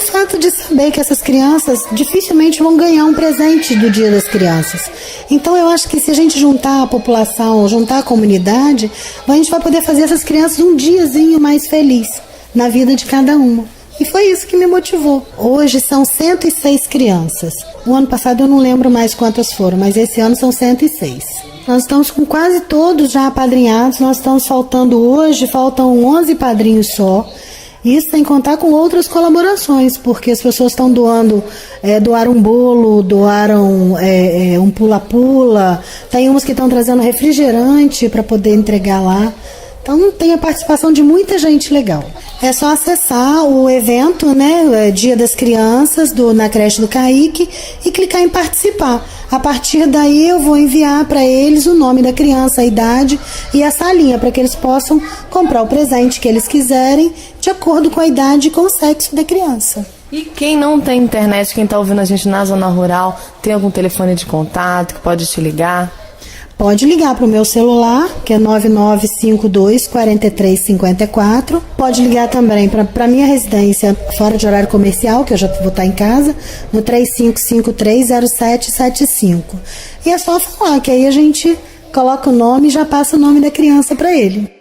pelo fato de saber que essas crianças dificilmente vão ganhar um presente do Dia das Crianças. Então eu acho que se a gente juntar a população, juntar a comunidade, a gente vai poder fazer essas crianças um diazinho mais feliz na vida de cada uma. E foi isso que me motivou. Hoje são 106 crianças. O ano passado eu não lembro mais quantas foram, mas esse ano são 106. Nós estamos com quase todos já apadrinhados, nós estamos faltando hoje, faltam 11 padrinhos só. Isso sem contar com outras colaborações, porque as pessoas estão doaram um bolo, doaram um pula-pula, tem umas que estão trazendo refrigerante para poder entregar lá. Então tem a participação de muita gente legal. É só acessar o evento, né, Dia das Crianças, na creche do Caique, e clicar em participar. A partir daí eu vou enviar para eles o nome da criança, a idade e a salinha, para que eles possam comprar o presente que eles quiserem, de acordo com a idade e com o sexo da criança. E quem não tem internet, quem está ouvindo a gente na zona rural, tem algum telefone de contato que pode te ligar? Pode ligar para o meu celular, que é 9952-4354. Pode ligar também para a minha residência fora de horário comercial, que eu já vou estar em casa, no 35530775. E é só falar, que aí a gente coloca o nome e já passa o nome da criança para ele.